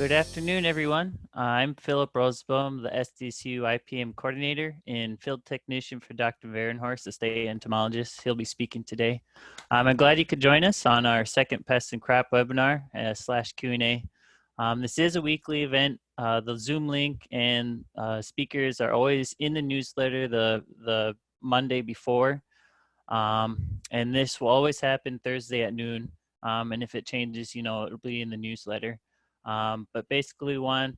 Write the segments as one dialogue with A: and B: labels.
A: Good afternoon, everyone. I'm Philip Rosebaum, the SDSU IPM coordinator and field technician for Dr. Varenhorst, the state entomologist. He'll be speaking today. I'm glad you could join us on our second pest and crop webinar slash Q&A. This is a weekly event. The Zoom link and speakers are always in the newsletter the Monday before. And this will always happen Thursday at noon. And if it changes, it'll be in the newsletter. But basically we want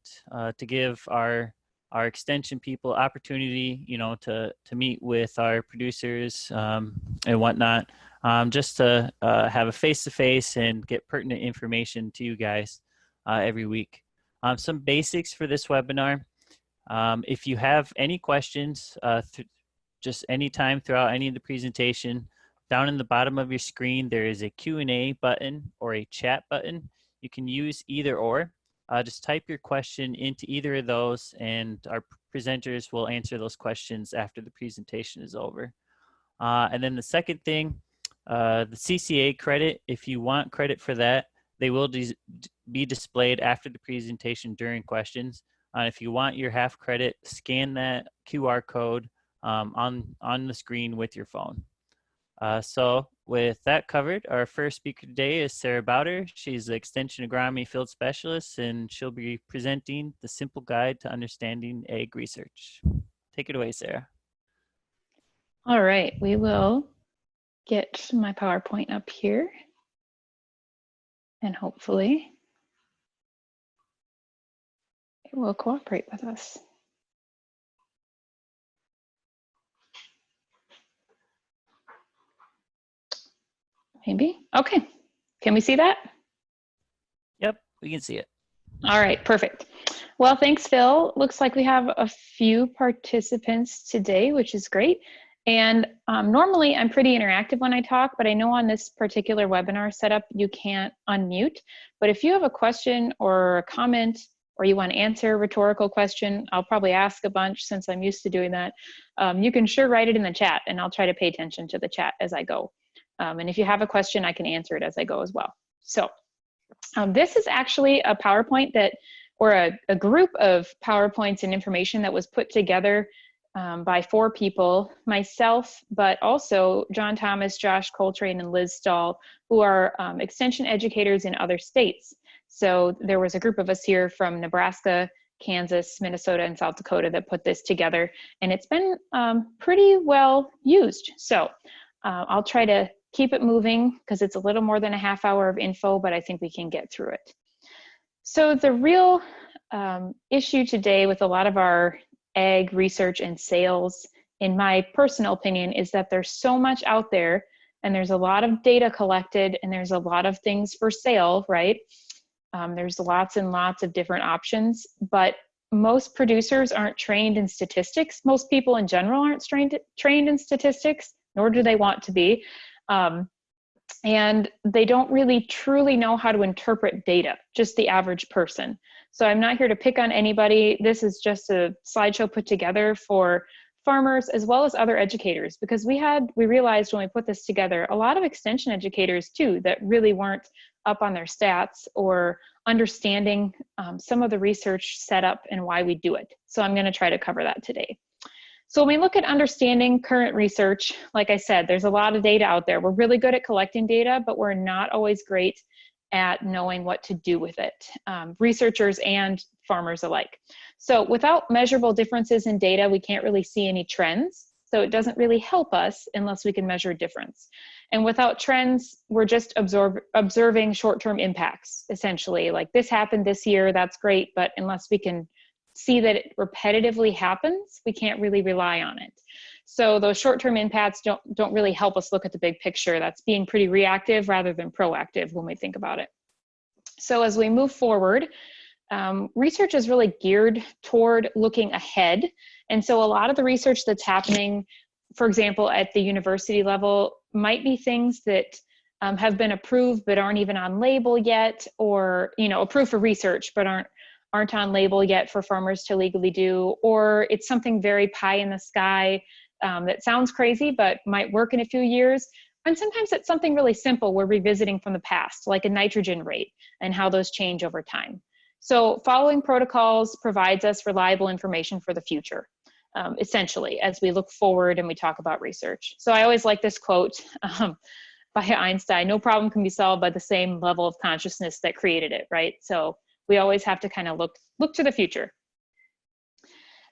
A: to give our extension people opportunity, to meet with our producers and whatnot, just to have a face-to-face and get pertinent information to you guys every week. Some basics for this webinar. If you have any questions, just anytime throughout any of the presentation, down in the bottom of your screen, there is a Q&A button or a chat button. You can use either or. Just type your question into either of those and our presenters will answer those questions after the presentation is over. And then the second thing, the CCA credit, if you want credit for that, they will be displayed after the presentation during questions. If you want your half credit, scan that QR code on the screen with your phone. So with that covered, our first speaker today is Sara Bauder. She's the Extension Agronomy Field Specialist, and she'll be presenting the simple guide to understanding egg research. Take it away, Sara.
B: All right, we will get my PowerPoint up here, and hopefully it will cooperate with us. Maybe. Okay. Can we see that?
A: Yep, we can see it.
B: All right, perfect. Well, thanks, Phil. Looks like we have a few participants today, which is great. And normally I'm pretty interactive when I talk, but I know on this particular webinar setup, you can't unmute. But if you have a question or a comment, or you want to answer a rhetorical question, I'll probably ask a bunch since I'm used to doing that. You can sure write it in the chat, and I'll try to pay attention to the chat as I go. And if you have a question, I can answer it as I go as well. So this is actually a PowerPoint that, or a group of PowerPoints and information that was put together by 4 people, myself, but also John Thomas, Josh Coltrane, and Liz Stahl, who are extension educators in other states. So there was a group of us here from Nebraska, Kansas, Minnesota, and South Dakota that put this together, and it's been pretty well used. So I'll try to keep it moving because it's a little more than a half hour of info, but I think we can get through it. So the real issue today with a lot of our ag research and sales, in my personal opinion, is that there's so much out there and there's a lot of data collected and there's a lot of things for sale, right? There's lots and lots of different options, but most producers aren't trained in statistics. Most people in general aren't trained in statistics, nor do they want to be. And they don't really truly know how to interpret data, just the average person. So I'm not here to pick on anybody. This is just a slideshow put together for farmers as well as other educators, because we realized when we put this together, a lot of extension educators too that really weren't up on their stats or understanding some of the research setup and why we do it. So I'm going to try to cover that today. So when we look at understanding current research, like I said, there's a lot of data out there. We're really good at collecting data, but we're not always great at knowing what to do with it, researchers and farmers alike. So without measurable differences in data, we can't really see any trends. So it doesn't really help us unless we can measure difference. And without trends, we're just observing short-term impacts, essentially. Like this happened this year, that's great, but unless we can see that it repetitively happens, we can't really rely on it. So those short-term impacts don't really help us look at the big picture. That's being pretty reactive rather than proactive when we think about it. So as we move forward, research is really geared toward looking ahead. And so a lot of the research that's happening, for example, at the university level, might be things that have been approved but aren't even on label yet, or approved for research but aren't on label yet for farmers to legally do, or it's something very pie in the sky that sounds crazy but might work in a few years. And sometimes it's something really simple we're revisiting from the past, like a nitrogen rate and how those change over time. So following protocols provides us reliable information for the future, essentially, as we look forward and we talk about research. So I always like this quote by Einstein: no problem can be solved by the same level of consciousness that created it, right? So we always have to kind of look to the future.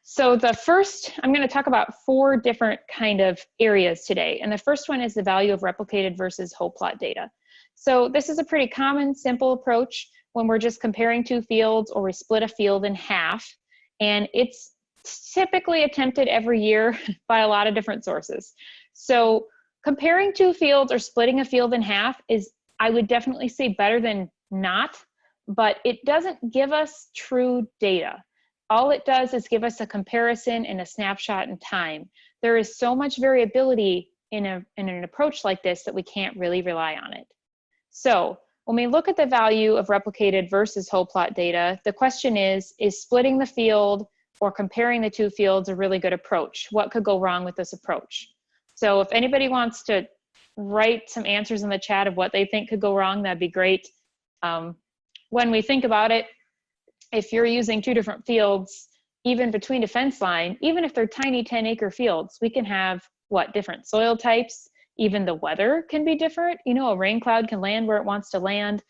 B: So the first, I'm going to talk about 4 different kind of areas today. And the first one is the value of replicated versus whole plot data. So this is a pretty common, simple approach when we're just comparing 2 fields, or we split a field in half. And it's typically attempted every year by a lot of different sources. So comparing 2 fields or splitting a field in half is, I would definitely say, better than not, but it doesn't give us true data. All it does is give us a comparison and a snapshot in time. There is so much variability in an approach like this that we can't really rely on it. So when we look at the value of replicated versus whole plot data, the question is splitting the field or comparing the 2 fields a really good approach? What could go wrong with this approach? So if anybody wants to write some answers in the chat of what they think could go wrong, that'd be great. When we think about it, if you're using 2 different fields, even between a fence line, even if they're tiny 10-acre fields, we can have, what, different soil types. Even the weather can be different. You know, a rain cloud can land where it wants to land.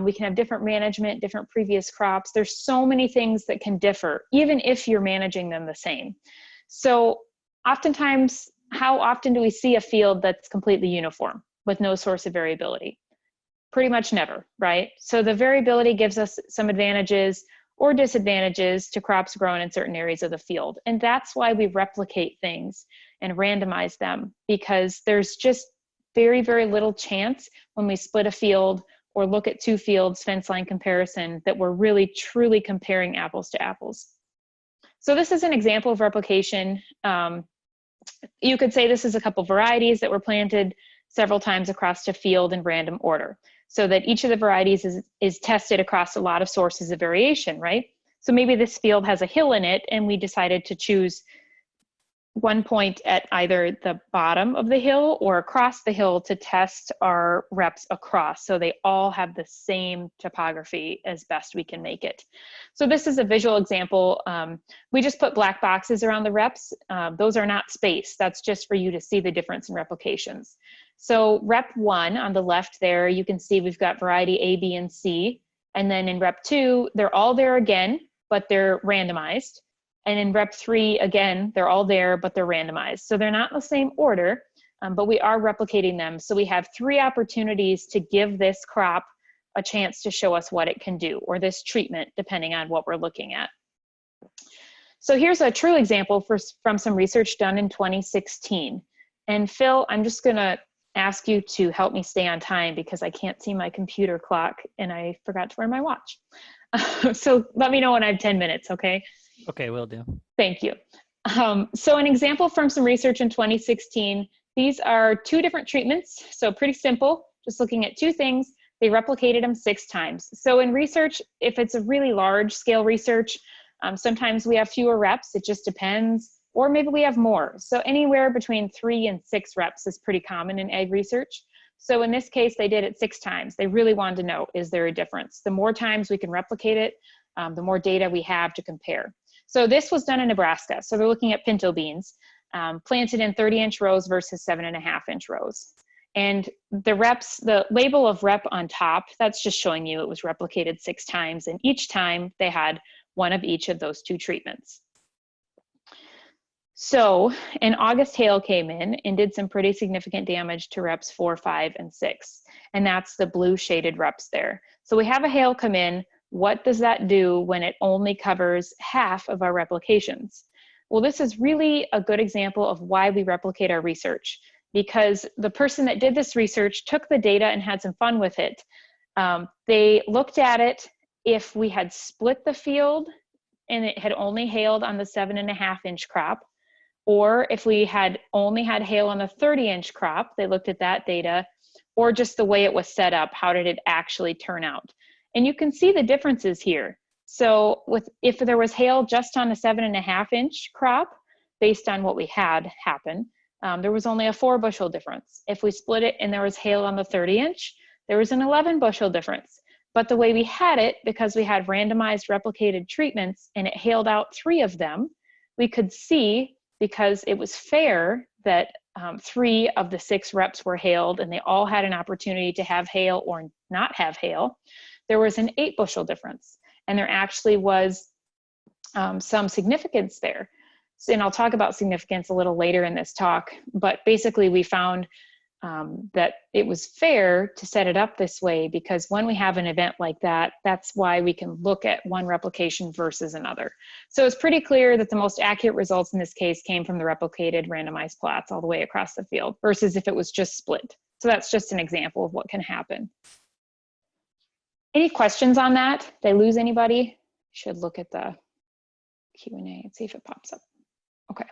B: We can have different management, different previous crops. There's so many things that can differ, even if you're managing them the same. So oftentimes, how often do we see a field that's completely uniform with no source of variability? Pretty much never, right? So the variability gives us some advantages or disadvantages to crops grown in certain areas of the field. And that's why we replicate things and randomize them, because there's just very, very little chance when we split a field or look at 2 fields fence line comparison that we're really truly comparing apples to apples. So this is an example of replication. You could say this is a couple varieties that were planted several times across a field in random order, so that each of the varieties is tested across a lot of sources of variation, right? So maybe this field has a hill in it, and we decided to choose one point at either the bottom of the hill or across the hill to test our reps across, so they all have the same topography as best we can make it. So this is a visual example. We just put black boxes around the reps. Those are not spaced. That's just for you to see the difference in replications. So rep 1 on the left there, you can see we've got variety A, B, and C. And then in rep 2, they're all there again, but they're randomized. And in rep 3, again, they're all there, but they're randomized. So they're not in the same order, but we are replicating them. So we have 3 opportunities to give this crop a chance to show us what it can do, or this treatment, depending on what we're looking at. So here's a true example from some research done in 2016. And Phil, I'm just gonna ask you to help me stay on time because I can't see my computer clock and I forgot to wear my watch. So let me know when I have 10 minutes, okay?
A: Okay, will do.
B: Thank you. So an example from some research in 2016, these are 2 different treatments, so pretty simple, just looking at 2 things. They replicated them 6 times. So in research, if it's a really large scale research, sometimes we have fewer reps, it just depends, or maybe we have more. So anywhere between 3 and 6 reps is pretty common in ag research. So in this case, they did it 6 times. They really wanted to know, is there a difference? The more times we can replicate it, the more data we have to compare. So this was done in Nebraska. So they're looking at pinto beans, planted in 30-inch rows versus 7.5-inch rows. And the reps, the label of rep on top, that's just showing you it was replicated 6 times. And each time they had one of each of those 2 treatments. So in August, hail came in and did some pretty significant damage to reps 4, 5, and 6. And that's the blue shaded reps there. So we have a hail come in. What does that do when it only covers half of our replications? Well, this is really a good example of why we replicate our research, because the person that did this research took the data and had some fun with it. They looked at it if we had split the field and it had only hailed on the 7.5-inch crop, or if we had only had hail on the 30-inch crop, they looked at that data, or just the way it was set up, how did it actually turn out? And you can see the differences here. So if there was hail just on the 7.5-inch crop, based on what we had happen, there was only a 4 bushel difference. If we split it and there was hail on the 30-inch, there was an 11 bushel difference. But the way we had it, because we had randomized replicated treatments and it hailed out 3 of them, we could see, because it was fair, that 3 of the 6 reps were hailed and they all had an opportunity to have hail or not have hail. There was an 8 bushel difference, and there actually was some significance there. And I'll talk about significance a little later in this talk, but basically we found that it was fair to set it up this way, because when we have an event like that, that's why we can look at one replication versus another. So it's pretty clear that the most accurate results in this case came from the replicated randomized plots all the way across the field versus if it was just split. So that's just an example of what can happen. Any questions on that? Did I lose anybody? Should look at the Q&A and see if it pops up. Okay.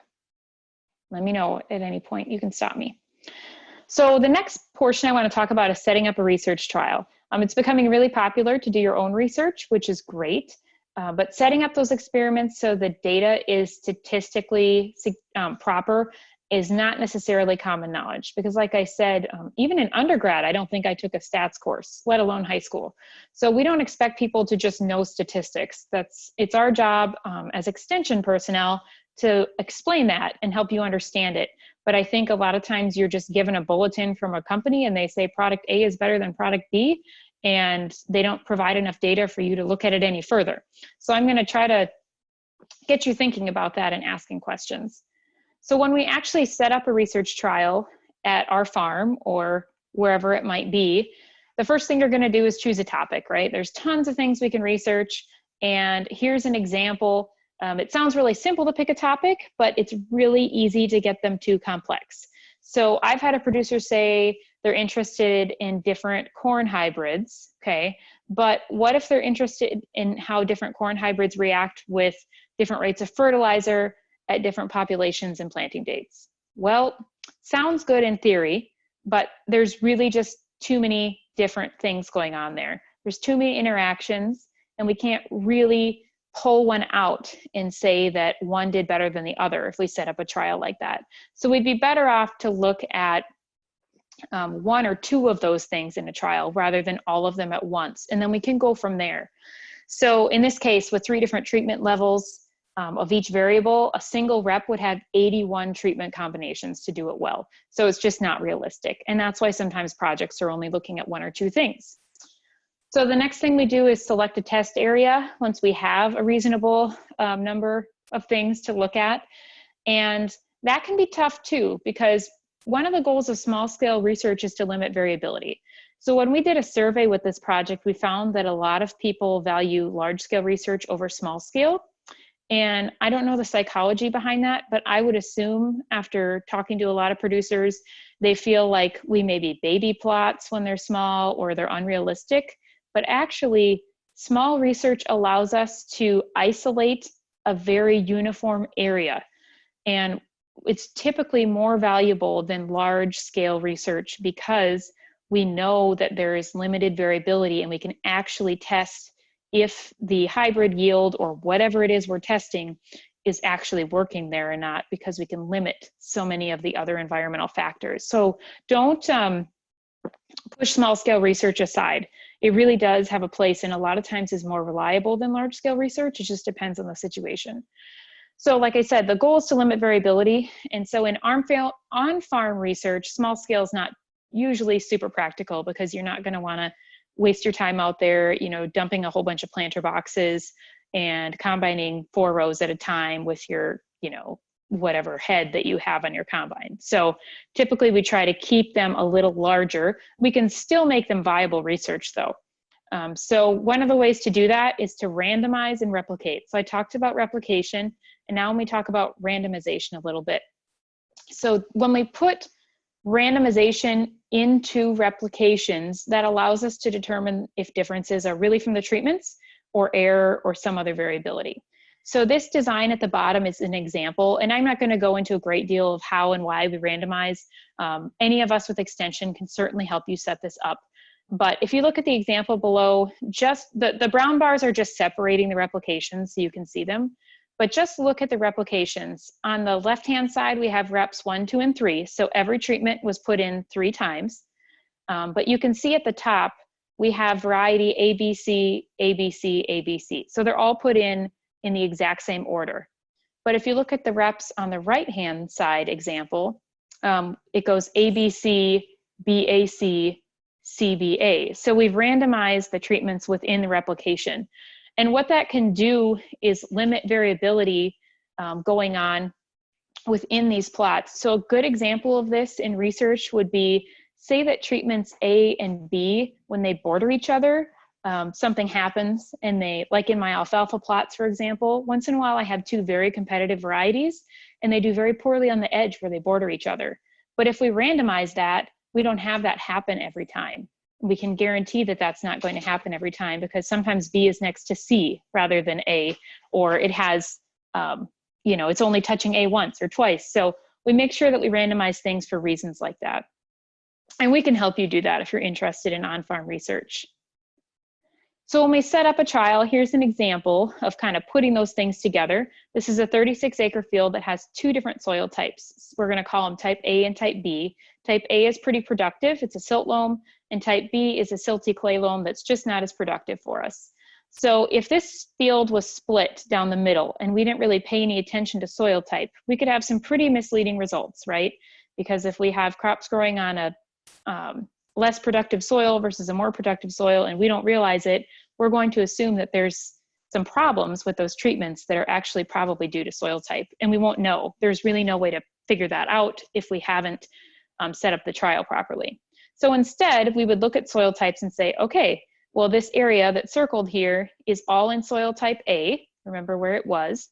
B: Let me know at any point. You can stop me. So the next portion I want to talk about is setting up a research trial. It's becoming really popular to do your own research, which is great, but setting up those experiments so the data is statistically proper is not necessarily common knowledge, because like I said, even in undergrad, I don't think I took a stats course, let alone high school. So we don't expect people to just know statistics. It's our job as extension personnel to explain that and help you understand it. But I think a lot of times you're just given a bulletin from a company and they say product A is better than product B, and they don't provide enough data for you to look at it any further. So I'm going to try to get you thinking about that and asking questions. So when we actually set up a research trial at our farm or wherever it might be, the first thing you're going to do is choose a topic, right? There's tons of things we can research, and here's an example. It sounds really simple to pick a topic, but it's really easy to get them too complex. So I've had a producer say they're interested in different corn hybrids, okay? But what if they're interested in how different corn hybrids react with different rates of fertilizer at different populations and planting dates? Well, sounds good in theory, but there's really just too many different things going on there. There's too many interactions, and we can't really pull one out and say that one did better than the other if we set up a trial like that. So we'd be better off to look at 1 or 2 of those things in a trial rather than all of them at once, and then we can go from there. So in this case, with 3 different treatment levels of each variable, a single rep would have 81 treatment combinations to do it well. So it's just not realistic, and that's why sometimes projects are only looking at 1 or 2 things. So the next thing we do is select a test area once we have a reasonable number of things to look at. And that can be tough too, because one of the goals of small scale research is to limit variability. So when we did a survey with this project, we found that a lot of people value large scale research over small scale. And I don't know the psychology behind that, but I would assume after talking to a lot of producers, they feel like we may be baby plots when they're small or they're unrealistic. But actually, small research allows us to isolate a very uniform area. And it's typically more valuable than large scale research because we know that there is limited variability and we can actually test if the hybrid yield or whatever it is we're testing is actually working there or not, because we can limit so many of the other environmental factors. So don't push small scale research aside. It really does have a place, and a lot of times is more reliable than large scale research. It just depends on the situation. So like I said, the goal is to limit variability. And so in on-farm research, small scale is not usually super practical because you're not going to want to waste your time out there, you know, dumping a whole bunch of planter boxes and combining 4 rows at a time with your, you know, whatever head that you have on your combine. So typically we try to keep them a little larger. We can still make them viable research though. So one of the ways to do that is to randomize and replicate. So I talked about replication, and now when we talk about randomization a little bit. So when we put randomization into replications, that allows us to determine if differences are really from the treatments or error or some other variability. So this design at the bottom is an example, and I'm not going to go into a great deal of how and why we randomize. Any of us with extension can certainly help you set this up. But if you look at the example below, just the brown bars are just separating the replications so you can see them. But just look at the replications. On the left-hand side, we have reps 1, 2, and 3. So every treatment was put in 3 times. But you can see at the top, we have variety ABC, ABC, ABC. So they're all put in the exact same order. But if you look at the reps on the right-hand side example, it goes ABC, BAC, CBA. So we've randomized the treatments within the replication. And what that can do is limit variability going on within these plots. So a good example of this in research would be, say that treatments A and B, when they border each other, something happens and they, like in my alfalfa plots, for example, once in a while I have two very competitive varieties and they do very poorly on the edge where they border each other. But if we randomize that, we don't have that happen every time. We can guarantee that that's not going to happen every time, because sometimes B is next to C rather than A, or it has, you know, it's only touching A once or twice. So we make sure that we randomize things for reasons like that. And we can help you do that if you're interested in on-farm research. So when we set up a trial, here's an example of kind of putting those things together. This is a 36-acre field that has two different soil types. We're going to call them type A and type B. Type A is pretty productive. It's a silt loam. And type B is a silty clay loam that's just not as productive for us. So if this field was split down the middle and we didn't really pay any attention to soil type, we could have some pretty misleading results, right? Because if we have crops growing on a less productive soil versus a more productive soil and we don't realize it, we're going to assume that there's some problems with those treatments that are actually probably due to soil type, and we won't know. There's really no way to figure that out if we haven't set up the trial properly. So instead, we would look at soil types and say, okay, well, this area that's circled here is all in soil type A, remember where it was,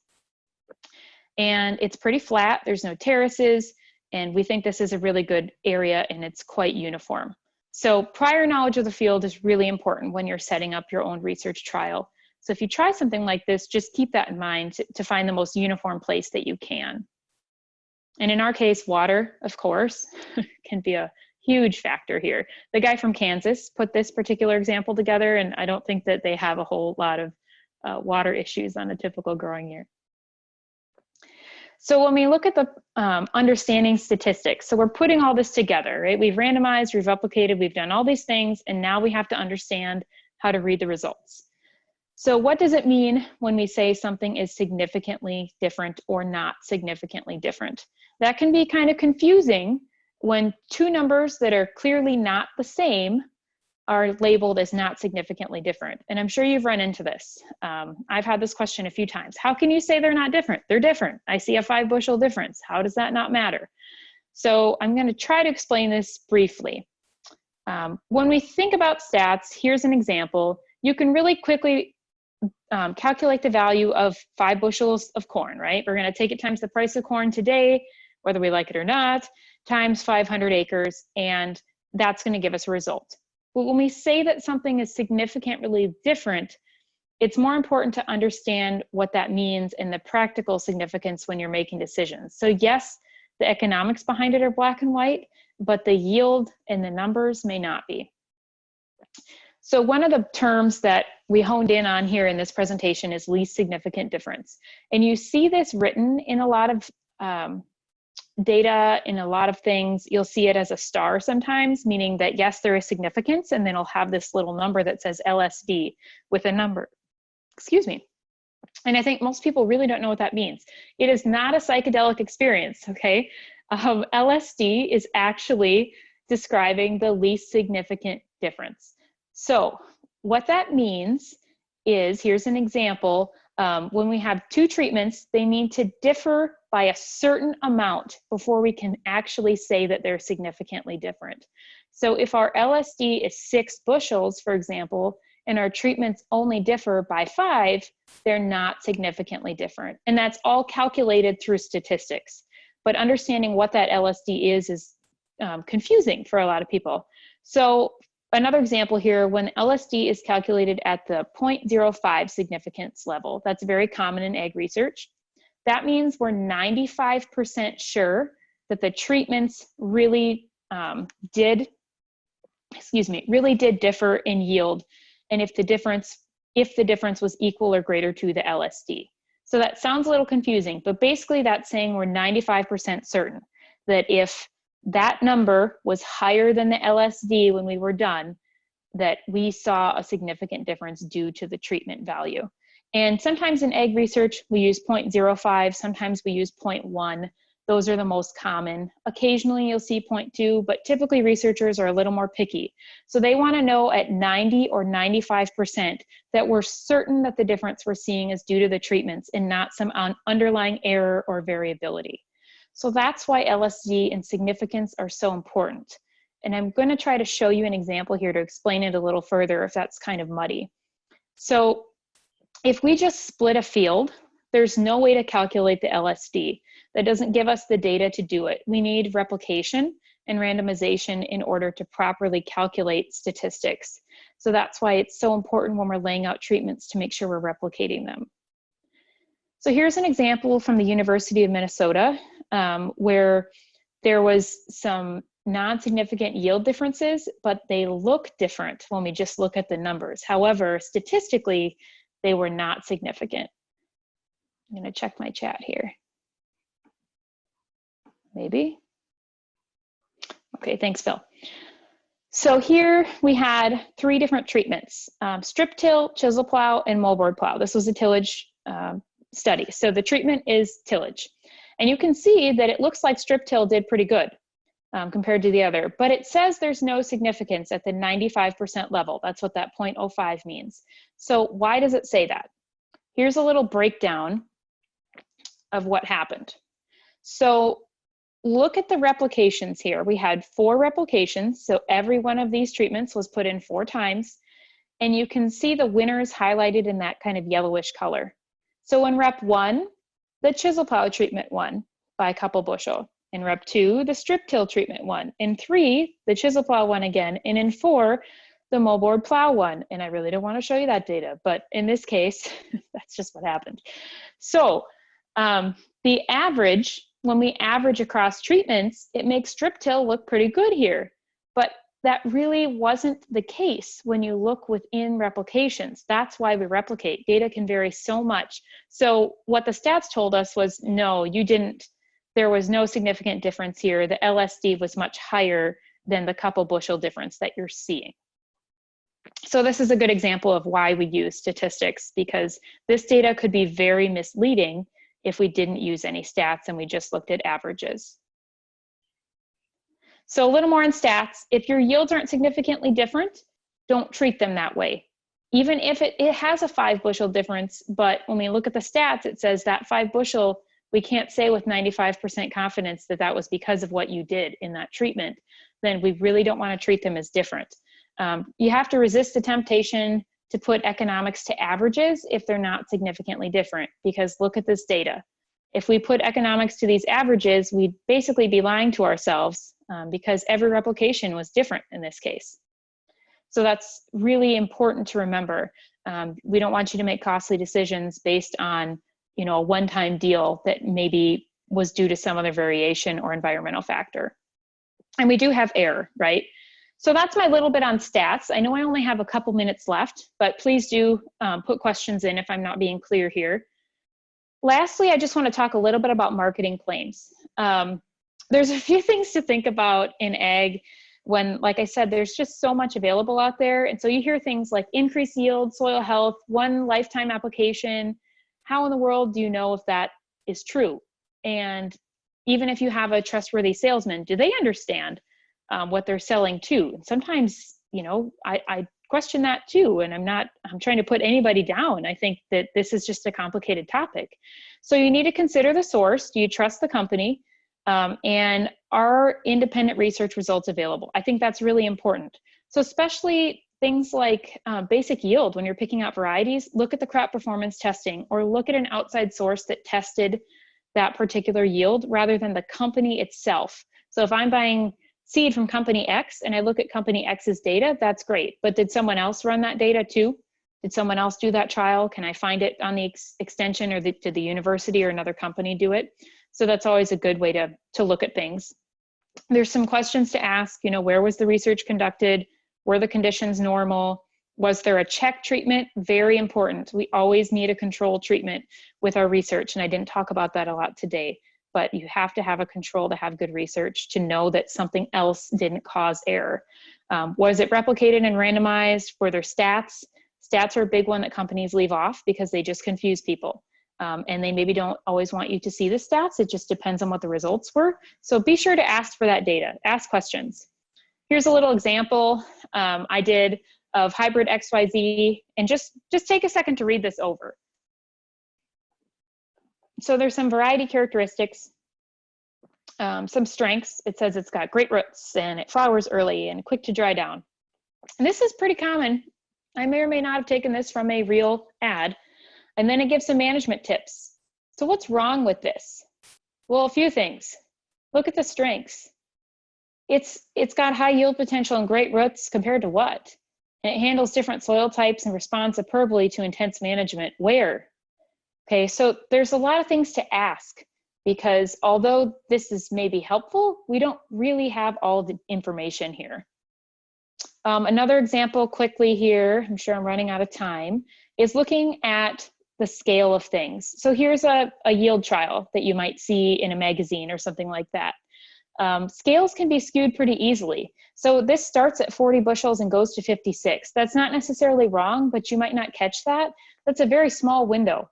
B: and it's pretty flat, there's no terraces, and we think this is a really good area and it's quite uniform. So prior knowledge of the field is really important when you're setting up your own research trial. So if you try something like this, just keep that in mind to find the most uniform place that you can. And in our case, water, of course, can be a huge factor here. The guy from Kansas put this particular example together, and I don't think that they have a whole lot of water issues on a typical growing year. So when we look at the understanding statistics, so we're putting all this together, right? We've randomized, we've replicated, we've done all these things, and now we have to understand how to read the results. So what does it mean when we say something is significantly different or not significantly different? That can be kind of confusing when two numbers that are clearly not the same are labeled as not significantly different. And I'm sure you've run into this. I've had this question a few times. How can you say they're not different? They're different. I see a 5-bushel difference. How does that not matter? So I'm going to try to explain this briefly. When we think about stats, here's an example. You can really quickly calculate the value of 5 bushels of corn, right? We're going to take it times the price of corn today, whether we like it or not, times 500 acres, and that's going to give us a result. But when we say that something is significantly different, it's more important to understand what that means and the practical significance when you're making decisions. So yes, the economics behind it are black and white, but the yield and the numbers may not be. So one of the terms that we honed in on here in this presentation is least significant difference. And you see this written in a lot of data, in a lot of things. You'll see it as a star sometimes, meaning that yes, there is significance, and then it'll have this little number that says LSD with a number, excuse me. And I think most people really don't know what that means. It is not a psychedelic experience, okay? LSD is actually describing the least significant difference. So what that means is, here's an example. When we have two treatments, they need to differ by a certain amount before we can actually say that they're significantly different. So if our LSD is 6 bushels, for example, and our treatments only differ by 5, they're not significantly different. And that's all calculated through statistics. But understanding what that LSD is confusing for a lot of people. So another example here, when LSD is calculated at the 0.05 significance level, that's very common in ag research. That means we're 95% sure that the treatments really did differ in yield, and if the difference was equal or greater to the LSD. So that sounds a little confusing, but basically that's saying we're 95% certain that if that number was higher than the LSD when we were done, that we saw a significant difference due to the treatment value. And sometimes in egg research, we use 0.05, sometimes we use 0.1. Those are the most common. Occasionally you'll see 0.2, but typically researchers are a little more picky. So they want to know at 90 or 95% that we're certain that the difference we're seeing is due to the treatments and not some underlying error or variability. So that's why LSD and significance are so important. And I'm going to try to show you an example here to explain it a little further if that's kind of muddy. So if we just split a field, there's no way to calculate the LSD. That doesn't give us the data to do it. We need replication and randomization in order to properly calculate statistics. So that's why it's so important when we're laying out treatments to make sure we're replicating them. So here's an example from the University of Minnesota where there was some non-significant yield differences, but they look different when we just look at the numbers. However, statistically, they were not significant. I'm going to check my chat here. Maybe. Okay, thanks, Phil. So here we had 3 different treatments, strip till, chisel plow, and moldboard plow. This was a tillage study. So the treatment is tillage. And you can see that it looks like strip till did pretty good compared to the other, but it says there's no significance at the 95% level. That's what that 0.05 means. So why does it say that? Here's a little breakdown of what happened. So look at the replications here. We had 4 replications. So every one of these treatments was put in 4 times. And you can see the winners highlighted in that kind of yellowish color. So in rep 1, the chisel plow treatment won by a couple bushel. In rep 2, the strip till treatment won. In 3, the chisel plow won again. And in 4, the moldboard plow won. And I really don't want to show you that data, but in this case, that's just what happened. So the average, when we average across treatments, it makes strip till look pretty good here. But that really wasn't the case when you look within replications. That's why we replicate. Data can vary so much. So what the stats told us was, no, you didn't, there was no significant difference here. The LSD was much higher than the couple bushel difference that you're seeing. So this is a good example of why we use statistics, because this data could be very misleading if we didn't use any stats and we just looked at averages. So a little more on stats. If your yields aren't significantly different, don't treat them that way. Even if it has a 5 bushel difference, but when we look at the stats, it says that 5 bushel, we can't say with 95% confidence that that was because of what you did in that treatment, then we really don't want to treat them as different. You have to resist the temptation to put economics to averages if they're not significantly different, because look at this data. If we put economics to these averages, we'd basically be lying to ourselves because every replication was different in this case. So that's really important to remember. We don't want you to make costly decisions based on, you know, a one-time deal that maybe was due to some other variation or environmental factor. And we do have error, right? So that's my little bit on stats. I know I only have a couple minutes left, but please do put questions in if I'm not being clear here. Lastly, I just want to talk a little bit about marketing claims. There's a few things to think about in ag when, like I said, there's just so much available out there. And so you hear things like increased yield, soil health, 1 lifetime application. How in the world do you know if that is true? And even if you have a trustworthy salesman, do they understand what they're selling to? And sometimes, you know, I question that too. And I'm trying to put anybody down. I think that this is just a complicated topic. So you need to consider the source. Do you trust the company? And are independent research results available? I think that's really important. So especially things like basic yield, when you're picking out varieties, look at the crop performance testing or look at an outside source that tested that particular yield rather than the company itself. So if I'm buying seed from company X and I look at company X's data, that's great. But did someone else run that data too? Did someone else do that trial? Can I find it on the extension, or did the university or another company do it? So that's always a good way to look at things. There's some questions to ask, you know, where was the research conducted? Were the conditions normal? Was there a check treatment? Very important. We always need a control treatment with our research. And I didn't talk about that a lot today, but you have to have a control to have good research to know that something else didn't cause error. Was it replicated and randomized? Were there stats? Stats are a big one that companies leave off because they just confuse people. And they maybe don't always want you to see the stats. It just depends on what the results were. So be sure to ask for that data, ask questions. Here's a little example I did of hybrid XYZ, and just take a second to read this over. So there's some variety characteristics, some strengths. It says it's got great roots and it flowers early and quick to dry down. And this is pretty common. I may or may not have taken this from a real ad. And then it gives some management tips. So what's wrong with this? Well, a few things. Look at the strengths. It's got high yield potential and great roots compared to what? And it handles different soil types and responds superbly to intense management. Where? Okay, so there's a lot of things to ask, because although this is maybe helpful, we don't really have all the information here. Another example quickly here, I'm sure I'm running out of time, is looking at the scale of things. So here's a yield trial that you might see in a magazine or something like that. Scales can be skewed pretty easily. So this starts at 40 bushels and goes to 56. That's not necessarily wrong, but you might not catch that. That's a very small window.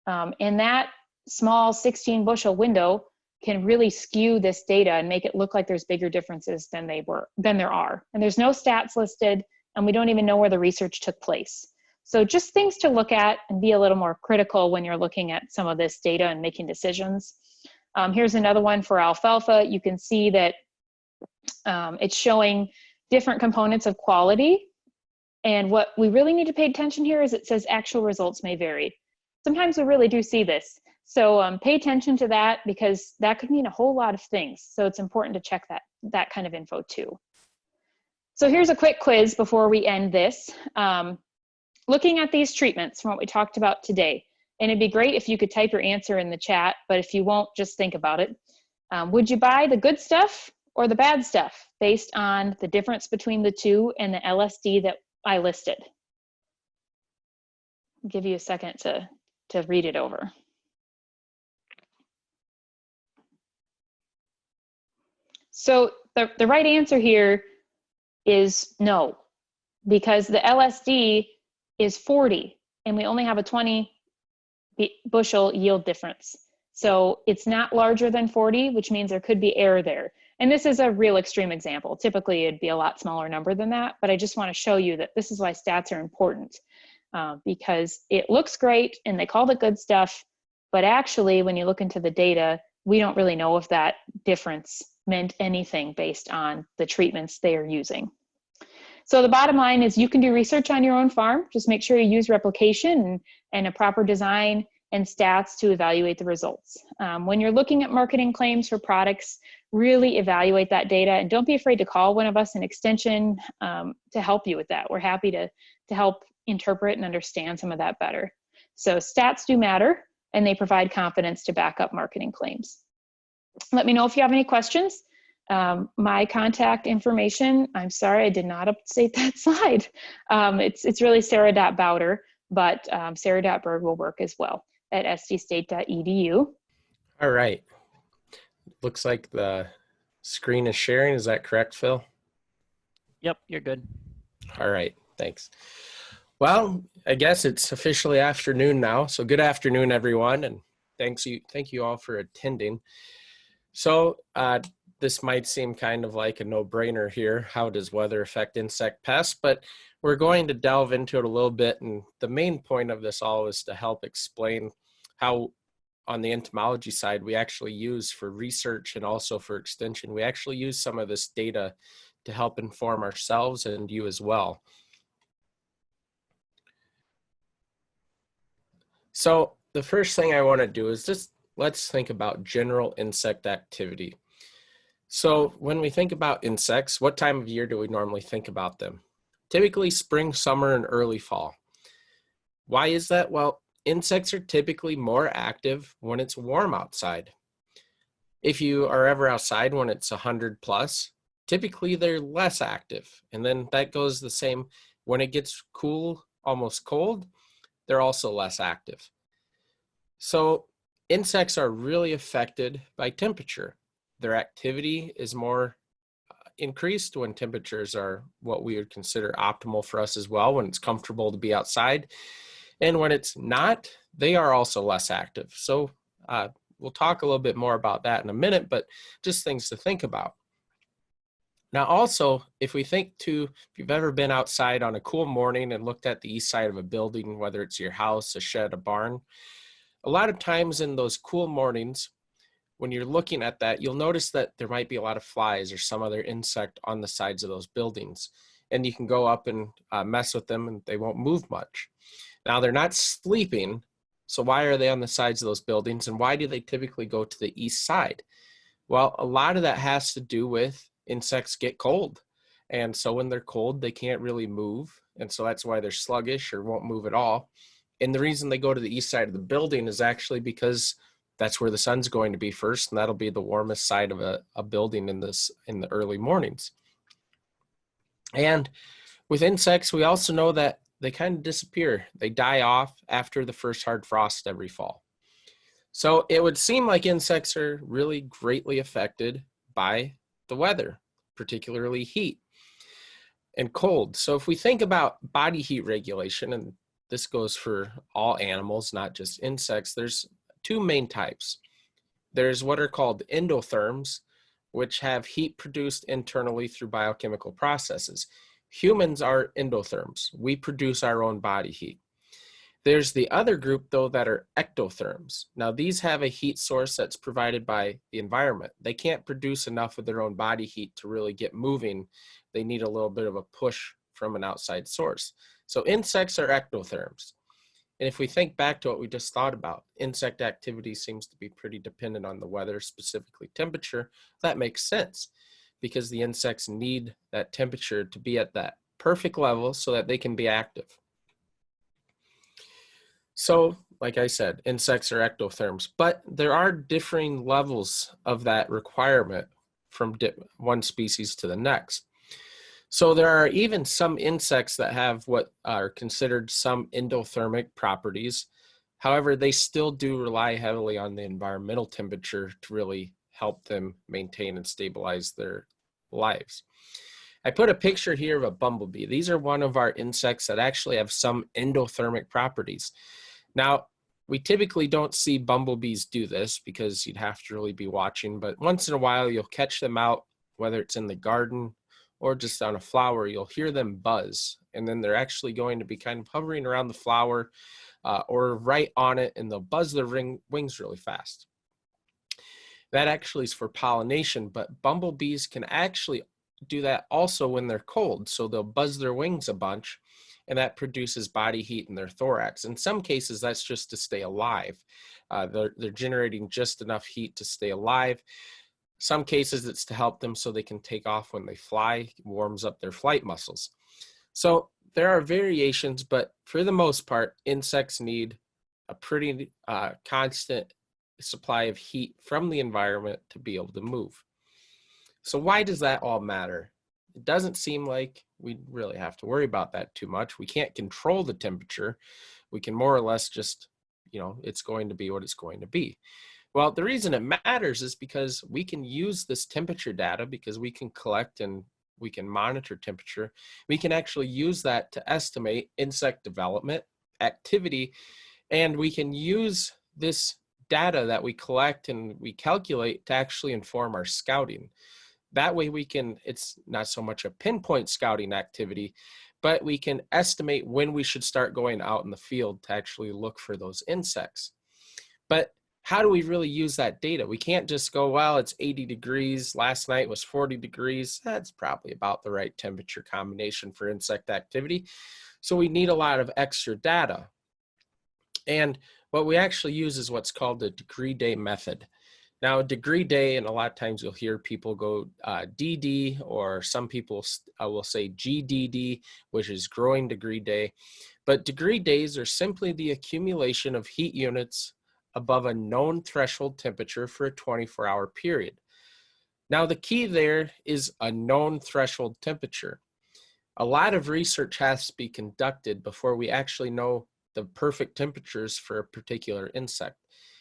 B: And that small 16 bushel window can really skew this data and make it look like there's bigger differences than there are. And there's no stats listed, and we don't even know where the research took place. So just things to look at and be a little more critical when you're looking at some of this data and making decisions. Here's another one for alfalfa. You can see that it's showing different components of quality. And what we really need to pay attention here is it says actual results may vary. Sometimes we really do see this. So pay attention to that, because that could mean a whole lot of things. So it's important to check that kind of info too. So here's a quick quiz before we end this. Looking at these treatments from what we talked about today, and it'd be great if you could type your answer in the chat, but if you won't, just think about it. Would you buy the good stuff or the bad stuff based on the difference between the two and the LSD that I listed? I'll give you a second to read it over. So the right answer here is no, because the LSD is 40 and we only have a 20 bushel yield difference. So it's not larger than 40, which means there could be error there. And this is a real extreme example. Typically it'd be a lot smaller number than that, but I just want to show you that this is why stats are important, because it looks great and they called it good stuff, but actually when you look into the data, we don't really know if that difference meant anything based on the treatments they are using. So the bottom line is you can do research on your own farm. Just make sure you use replication and a proper design and stats to evaluate the results. When you're looking at marketing claims for products, really evaluate that data, and don't be afraid to call one of us in Extension to help you with that. We're happy to help interpret and understand some of that better. So stats do matter, and they provide confidence to back up marketing claims. Let me know if you have any questions. My contact information, I'm sorry, I did not update that slide. It's really Sara.Bauder, but Sara.Bird will work as well at sdstate.edu.
C: All right. Looks like the screen is sharing. Is that correct, Phil?
A: Yep, you're good.
C: All right, thanks. Well, I guess it's officially afternoon now. So good afternoon, everyone, and thank you all for attending. So this might seem kind of like a no-brainer here. How does weather affect insect pests? But we're going to delve into it a little bit. And the main point of this all is to help explain how on the entomology side, we actually use for research and also for extension, we actually use some of this data to help inform ourselves and you as well. So the first thing I want to do is just let's think about general insect activity. So when we think about insects, what time of year do we normally think about them? Typically spring, summer, and early fall. Why is that? Well, insects are typically more active when it's warm outside. If you are ever outside when it's 100 plus, typically they're less active. And then that goes the same when it gets cool, almost cold, they're also less active. So insects are really affected by temperature. Their activity is more increased when temperatures are what we would consider optimal for us as well, when it's comfortable to be outside. And when it's not, they are also less active. So we'll talk a little bit more about that in a minute, but just things to think about. Now also, if we think to, if you've ever been outside on a cool morning and looked at the east side of a building, whether it's your house, a shed, a barn, a lot of times in those cool mornings, when you're looking at that, you'll notice that there might be a lot of flies or some other insect on the sides of those buildings. And you can go up and mess with them and they won't move much. Now they're not sleeping, so why are they on the sides of those buildings, and why do they typically go to the east side? Well, a lot of that has to do with insects get cold. And so when they're cold, they can't really move. And so that's why they're sluggish or won't move at all. And the reason they go to the east side of the building is actually because that's where the sun's going to be first, and that'll be the warmest side of a building in the early mornings. And with insects, we also know that they kind of disappear. They die off after the first hard frost every fall. So it would seem like insects are really greatly affected by the weather, particularly heat and cold. So if we think about body heat regulation, and this goes for all animals, not just insects, there's two main types. There's what are called endotherms, which have heat produced internally through biochemical processes. Humans are endotherms. We produce our own body heat. There's the other group, though, that are ectotherms. Now, these have a heat source that's provided by the environment. They can't produce enough of their own body heat to really get moving. They need a little bit of a push from an outside source. So insects are ectotherms. And if we think back to what we just thought about, insect activity seems to be pretty dependent on the weather, specifically temperature. That makes sense because the insects need that temperature to be at that perfect level so that they can be active. So, like I said, insects are ectotherms, but there are differing levels of that requirement from one species to the next. So there are even some insects that have what are considered some endothermic properties. However, they still do rely heavily on the environmental temperature to really help them maintain and stabilize their lives. I put a picture here of a bumblebee. These are one of our insects that actually have some endothermic properties. Now, we typically don't see bumblebees do this because you'd have to really be watching, but once in a while you'll catch them out, whether it's in the garden or just on a flower, you'll hear them buzz, and then they're actually going to be kind of hovering around the flower or right on it, and they'll buzz their wings really fast. That actually is for pollination, but bumblebees can actually do that also when they're cold. So they'll buzz their wings a bunch, and that produces body heat in their thorax. In some cases, that's just to stay alive. They're generating just enough heat to stay alive. Some cases it's to help them so they can take off when they fly, warms up their flight muscles. So there are variations, but for the most part, insects need a pretty constant supply of heat from the environment to be able to move. So why does that all matter? It doesn't seem like we really have to worry about that too much. We can't control the temperature. We can more or less just, it's going to be what it's going to be. Well, the reason it matters is because we can use this temperature data because we can collect and we can monitor temperature. We can actually use that to estimate insect development, activity, and we can use this data that we collect and we calculate to actually inform our scouting. That way it's not so much a pinpoint scouting activity, but we can estimate when we should start going out in the field to actually look for those insects. But how do we really use that data? We can't just go, well, it's 80 degrees. Last night was 40 degrees. That's probably about the right temperature combination for insect activity. So we need a lot of extra data. And what we actually use is what's called the degree day method. Now, a degree day, and a lot of times you'll hear people go DD, or some people will say GDD, which is growing degree day. But degree days are simply the accumulation of heat units above a known threshold temperature for a 24-hour period. Now, the key there is a known threshold temperature. A lot of research has to be conducted before we actually know the perfect temperatures for a particular insect.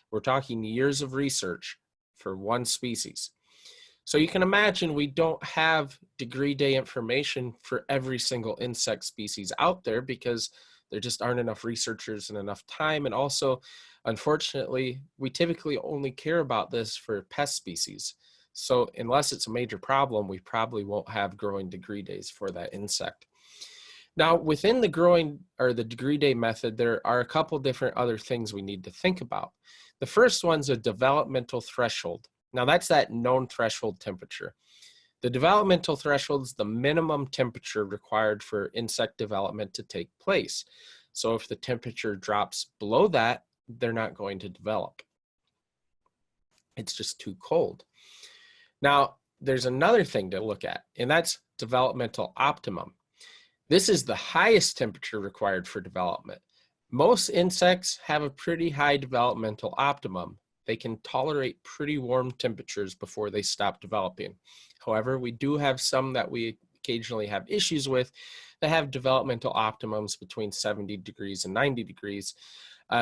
C: We're talking years of research for one species. So you can imagine we don't have degree day information for every single insect species out there because there just aren't enough researchers and enough time. And also, unfortunately, we typically only care about this for pest species. So unless it's a major problem, we probably won't have growing degree days for that insect. Now, within the growing or the degree day method, there are a couple different other things we need to think about. The first one's a developmental threshold. Now, that's that known threshold temperature. The developmental threshold is the minimum temperature required for insect development to take place. So if the temperature drops below that, they're not going to develop. It's just too cold. Now, there's another thing to look at, and that's developmental optimum. This is the highest temperature required for development. Most insects have a pretty high developmental optimum. They can tolerate pretty warm temperatures before they stop developing. However, we do have some that we occasionally have issues with that have developmental optimums between 70 degrees and 90 degrees.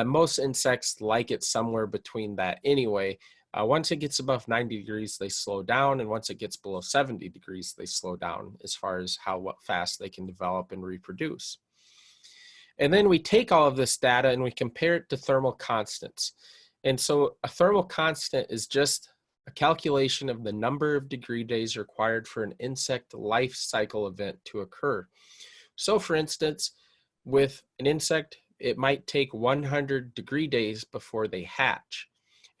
C: Most insects like it somewhere between that anyway. Once it gets above 90 degrees, they slow down, and once it gets below 70 degrees, they slow down as far as how fast they can develop and reproduce. And then we take all of this data and we compare it to thermal constants. And so a thermal constant is just a calculation of the number of degree days required for an insect life cycle event to occur. So for instance, with an insect, it might take 100 degree days before they hatch.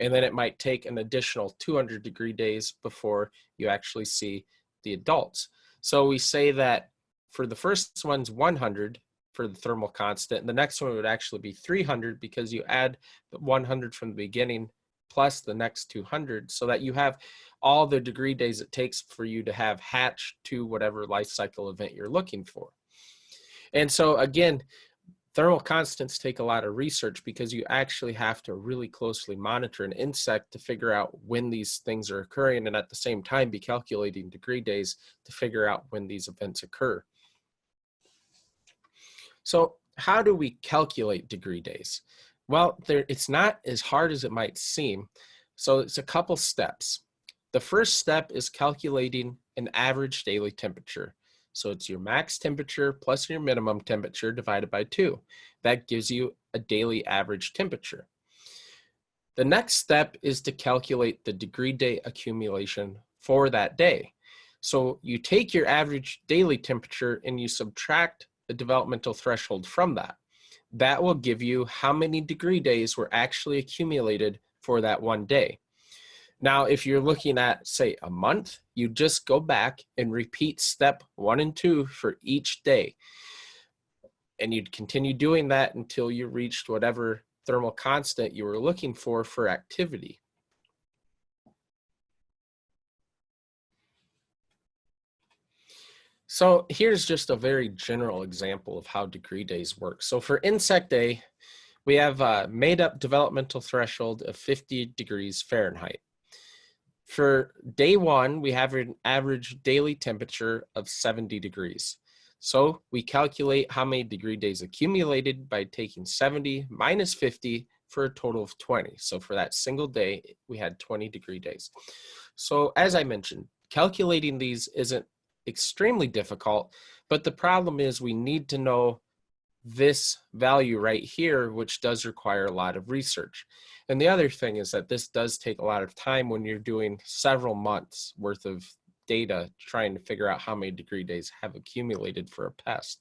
C: And then it might take an additional 200 degree days before you actually see the adults. So we say that for the first one's 100 for the thermal constant, and the next one would actually be 300 because you add the 100 from the beginning plus the next 200 so that you have all the degree days it takes for you to have hatch to whatever life cycle event you're looking for. And so again, thermal constants take a lot of research because you actually have to really closely monitor an insect to figure out when these things are occurring, and at the same time be calculating degree days to figure out when these events occur. So how do we calculate degree days? Well, it's not as hard as it might seem. So it's a couple steps. The first step is calculating an average daily temperature. So it's your max temperature plus your minimum temperature divided by 2. That gives you a daily average temperature. The next step is to calculate the degree day accumulation for that day. So you take your average daily temperature and you subtract the developmental threshold from that. That will give you how many degree days were actually accumulated for that one day. Now, if you're looking at, say, a month, you just go back and repeat step 1 and 2 for each day. And you'd continue doing that until you reached whatever thermal constant you were looking for activity. So here's just a very general example of how degree days work. So for insect day, we have a made up developmental threshold of 50 degrees Fahrenheit. For day 1, we have an average daily temperature of 70 degrees. So we calculate how many degree days accumulated by taking 70 minus 50 for a total of 20. So for that single day, we had 20 degree days. So as I mentioned, calculating these isn't extremely difficult, but the problem is we need to know this value right here, which does require a lot of research. And the other thing is that this does take a lot of time when you're doing several months worth of data trying to figure out how many degree days have accumulated for a pest.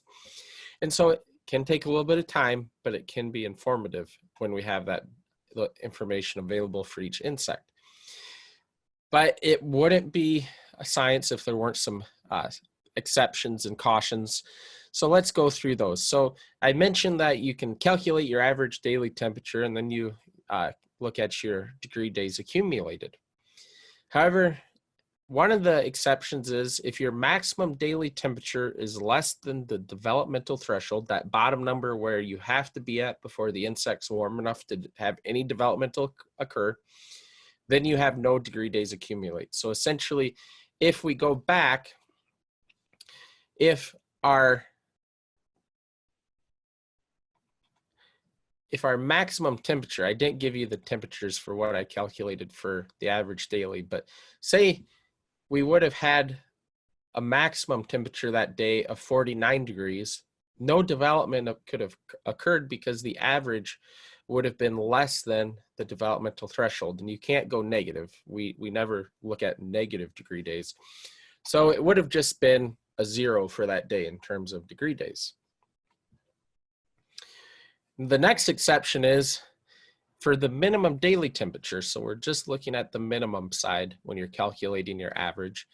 C: And so it can take a little bit of time, but it can be informative when we have that information available for each insect. But it wouldn't be a science if there weren't some exceptions and cautions. So let's go through those. So I mentioned that you can calculate your average daily temperature and then you look at your degree days accumulated. However, one of the exceptions is if your maximum daily temperature is less than the developmental threshold, that bottom number where you have to be at before the insect's warm enough to have any developmental occur, then you have no degree days accumulate. So essentially, if we go back, if our maximum temperature, I didn't give you the temperatures for what I calculated for the average daily, but say we would have had a maximum temperature that day of 49 degrees. No development could have occurred because the average would have been less than the developmental threshold, and you can't go negative. We never look at negative degree days. So it would have just been a 0 for that day in terms of degree days. The next exception is for the minimum daily temperature. So we're just looking at the minimum side when you're calculating your average.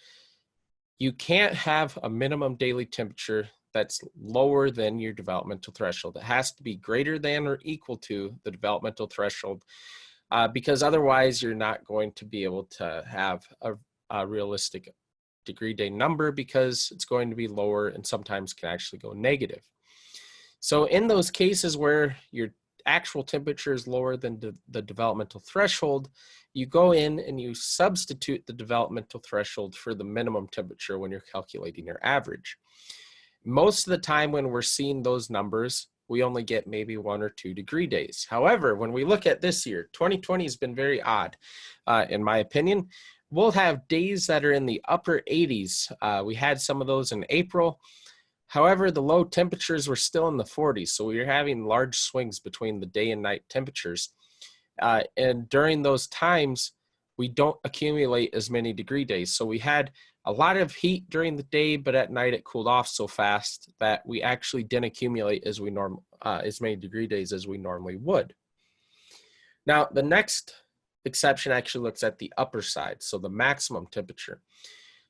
C: You can't have a minimum daily temperature that's lower than your developmental threshold. It has to be greater than or equal to the developmental threshold, because otherwise you're not going to be able to have a realistic degree day number, because it's going to be lower and sometimes can actually go negative. So in those cases where your actual temperature is lower than the developmental threshold, you go in and you substitute the developmental threshold for the minimum temperature when you're calculating your average. Most of the time when we're seeing those numbers, we only get maybe 1 or 2 degree days. However, when we look at this year, 2020 has been very odd, in my opinion. We'll have days that are in the upper 80s. We had some of those in April. However, the low temperatures were still in the 40s, so we were having large swings between the day and night temperatures. And during those times, we don't accumulate as many degree days. So we had a lot of heat during the day, but at night it cooled off so fast that we actually didn't accumulate as many degree days as we normally would. Now, the next exception actually looks at the upper side, so the maximum temperature.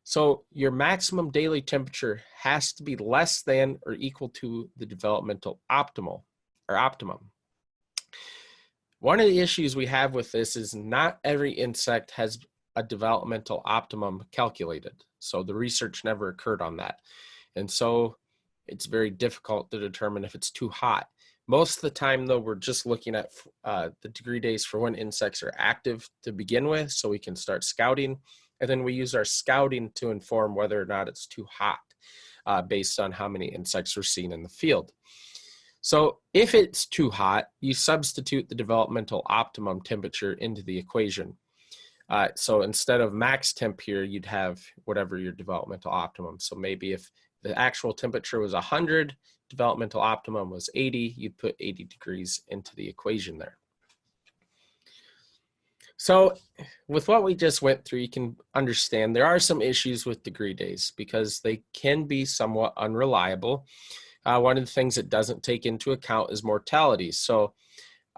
C: So your maximum daily temperature has to be less than or equal to the developmental optimum. One of the issues we have with this is not every insect has a developmental optimum calculated. So the research never occurred on that. And so it's very difficult to determine if it's too hot. Most of the time though, we're just looking at the degree days for when insects are active to begin with, so we can start scouting. And then we use our scouting to inform whether or not it's too hot, based on how many insects we're seeing in the field. So if it's too hot, you substitute the developmental optimum temperature into the equation. So instead of max temp here, you'd have whatever your developmental optimum. So maybe if the actual temperature was 100, developmental optimum was 80, you'd put 80 degrees into the equation there. So with what we just went through, you can understand there are some issues with degree days because they can be somewhat unreliable. One of the things it doesn't take into account is mortality. So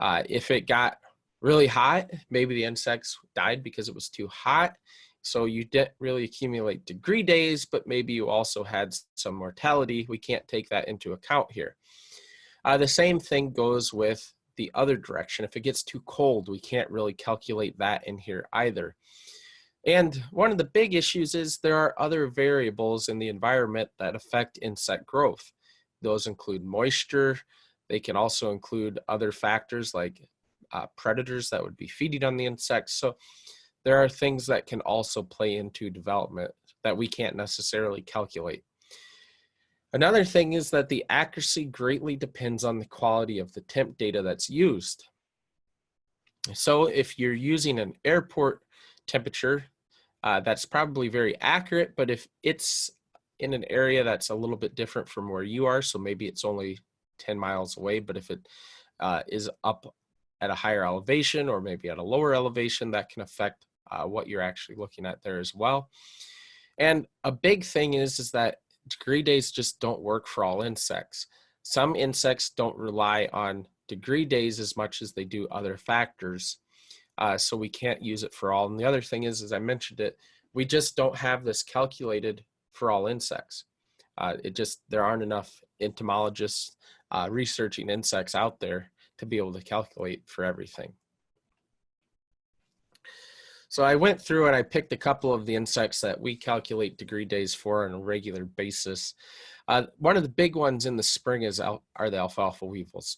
C: if it got really hot, maybe the insects died because it was too hot. So you didn't really accumulate degree days, but maybe you also had some mortality. We can't take that into account here. The same thing goes with the other direction. If it gets too cold, we can't really calculate that in here either. And one of the big issues is there are other variables in the environment that affect insect growth. Those include moisture. They can also include other factors like predators that would be feeding on the insects. So there are things that can also play into development that we can't necessarily calculate. Another thing is that the accuracy greatly depends on the quality of the temp data that's used. So if you're using an airport temperature, that's probably very accurate, but if it's in an area that's a little bit different from where you are, so maybe it's only 10 miles away, but if it is up at a higher elevation or maybe at a lower elevation, that can affect what you're actually looking at there as well. And a big thing is that degree days just don't work for all insects. Some insects don't rely on degree days as much as they do other factors. So we can't use it for all. And the other thing is, as I mentioned it, we just don't have this calculated for all insects. There aren't enough entomologists researching insects out there to be able to calculate for everything. So I went through and I picked a couple of the insects that we calculate degree days for on a regular basis. One of the big ones in the spring are the alfalfa weevils.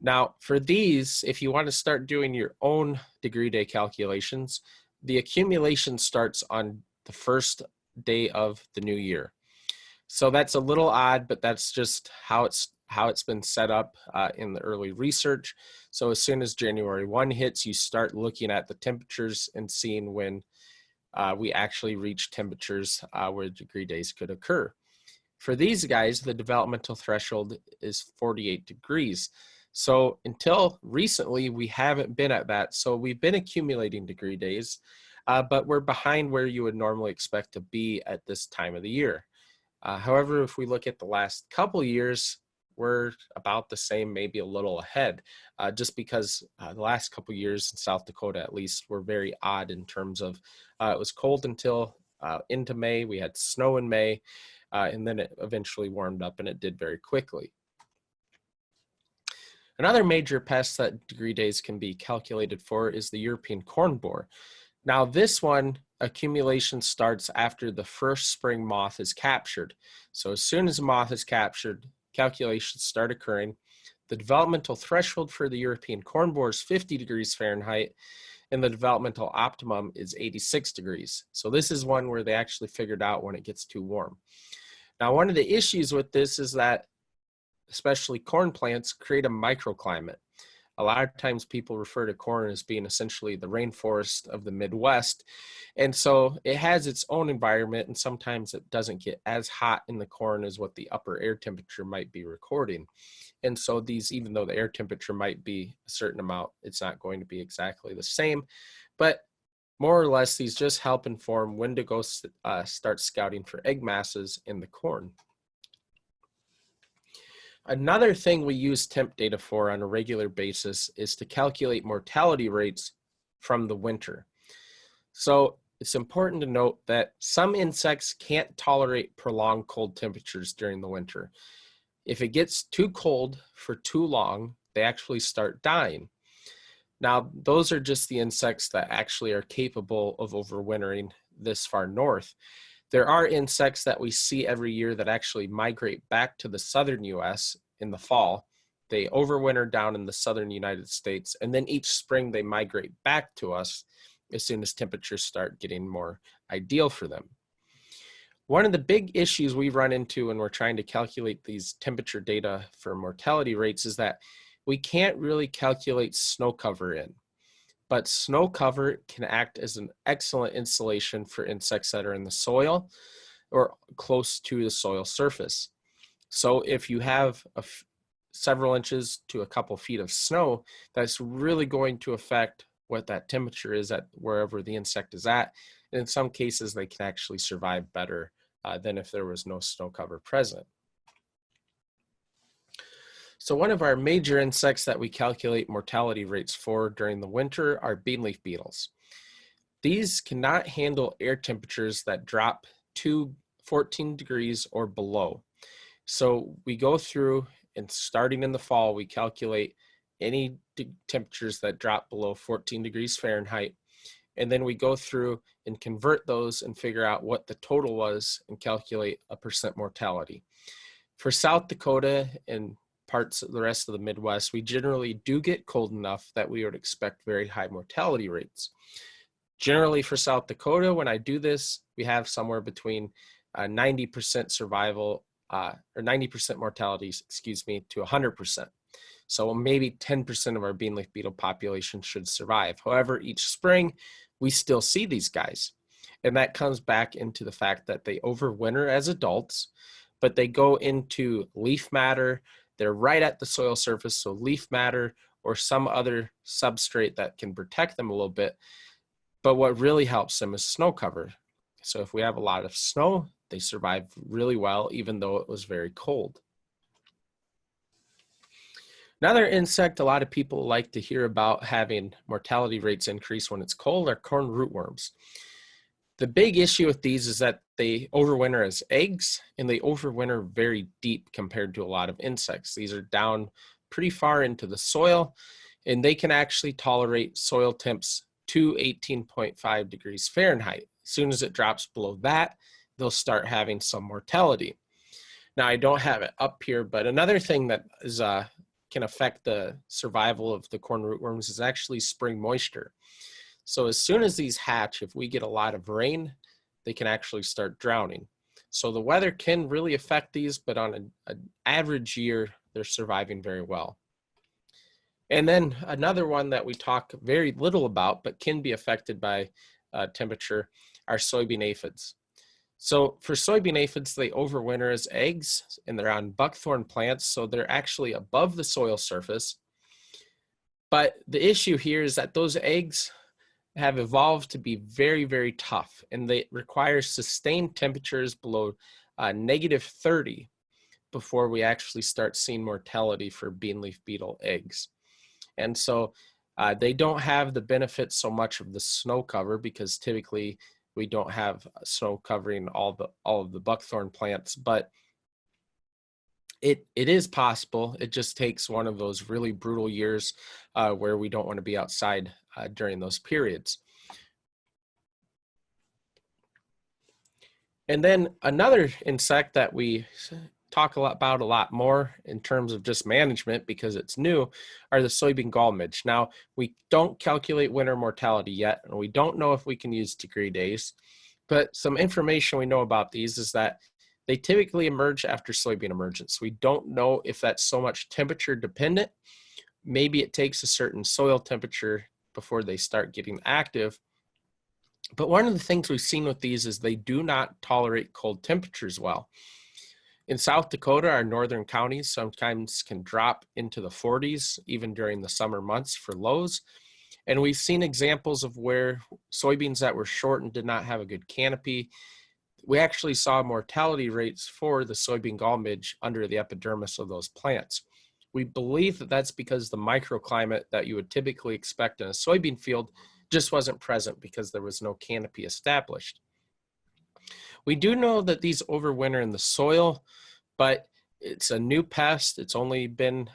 C: Now for these, if you want to start doing your own degree day calculations, the accumulation starts on the first day of the new year. So that's a little odd, but that's just how it's been set up in the early research. So as soon as January 1 hits, you start looking at the temperatures and seeing when we actually reach temperatures where degree days could occur. For these guys, the developmental threshold is 48 degrees. So until recently, we haven't been at that. So we've been accumulating degree days, but we're behind where you would normally expect to be at this time of the year. However, if we look at the last couple years, we're about the same, maybe a little ahead, just because the last couple years in South Dakota, at least, were very odd in terms of it was cold until into May. We had snow in May, and then it eventually warmed up, and it did very quickly. Another major pest that degree days can be calculated for is the European corn borer. Now this one, accumulation starts after the first spring moth is captured. So as soon as a moth is captured, calculations start occurring. The developmental threshold for the European corn borer is 50 degrees Fahrenheit, and the developmental optimum is 86 degrees. So this is one where they actually figured out when it gets too warm. Now, one of the issues with this is that especially corn plants create a microclimate. A lot of times people refer to corn as being essentially the rainforest of the Midwest. And so it has its own environment, and sometimes it doesn't get as hot in the corn as what the upper air temperature might be recording. And so these, even though the air temperature might be a certain amount, it's not going to be exactly the same. But more or less, these just help inform when to go start scouting for egg masses in the corn. Another thing we use temp data for on a regular basis is to calculate mortality rates from the winter. So it's important to note that some insects can't tolerate prolonged cold temperatures during the winter. If it gets too cold for too long, they actually start dying. Now, those are just the insects that actually are capable of overwintering this far north. There are insects that we see every year that actually migrate back to the southern US in the fall. They overwinter down in the southern United States, and then each spring they migrate back to us as soon as temperatures start getting more ideal for them. One of the big issues we run into when we're trying to calculate these temperature data for mortality rates is that we can't really calculate snow cover in. But snow cover can act as an excellent insulation for insects that are in the soil or close to the soil surface. So if you have several inches to a couple feet of snow, that's really going to affect what that temperature is at wherever the insect is at. And in some cases, they can actually survive better than if there was no snow cover present. So one of our major insects that we calculate mortality rates for during the winter are beanleaf beetles. These cannot handle air temperatures that drop to 14 degrees or below. So we go through, and starting in the fall, we calculate any temperatures that drop below 14 degrees Fahrenheit. And then we go through and convert those and figure out what the total was and calculate a percent mortality. For South Dakota and parts of the rest of the Midwest, we generally do get cold enough that we would expect very high mortality rates. Generally for South Dakota, when I do this, we have somewhere between 90% survival or 90% mortality, excuse me, to 100%. So maybe 10% of our beanleaf beetle population should survive. However, each spring, we still see these guys. And that comes back into the fact that they overwinter as adults, but they go into leaf matter. They're right at the soil surface, so leaf matter or some other substrate that can protect them a little bit. But what really helps them is snow cover. So if we have a lot of snow, they survive really well, even though it was very cold. Another insect a lot of people like to hear about having mortality rates increase when it's cold are corn rootworms. The big issue with these is that they overwinter as eggs, and they overwinter very deep compared to a lot of insects. These are down pretty far into the soil, and they can actually tolerate soil temps to 18.5 degrees Fahrenheit. As soon as it drops below that, they'll start having some mortality. Now, I don't have it up here, but another thing that is can affect the survival of the corn rootworms is actually spring moisture. So as soon as these hatch, if we get a lot of rain, they can actually start drowning. So the weather can really affect these, but on an average year, they're surviving very well. And then another one that we talk very little about, but can be affected by temperature, are soybean aphids. So for soybean aphids, they overwinter as eggs, and they're on buckthorn plants, so they're actually above the soil surface. But the issue here is that those eggs have evolved to be very, very tough, and they require sustained temperatures below -30 before we actually start seeing mortality for bean leaf beetle eggs. And so they don't have the benefits so much of the snow cover, because typically we don't have snow covering all of the buckthorn plants, but it is possible. It just takes one of those really brutal years where we don't want to be outside during those periods. And then another insect that we talk about a lot more in terms of just management, because it's new, are the soybean gommage. Now, we don't calculate winter mortality yet, and we don't know if we can use degree days, but some information we know about these is that they typically emerge after soybean emergence. We don't know if that's so much temperature dependent. Maybe it takes a certain soil temperature before they start getting active. But one of the things we've seen with these is they do not tolerate cold temperatures well. In South Dakota, our northern counties sometimes can drop into the 40s, even during the summer months for lows. And we've seen examples of where soybeans that were short and did not have a good canopy, we actually saw mortality rates for the soybean gommage under the epidermis of those plants. We believe that that's because the microclimate that you would typically expect in a soybean field just wasn't present because there was no canopy established. We do know that these overwinter in the soil, but it's a new pest. It's only been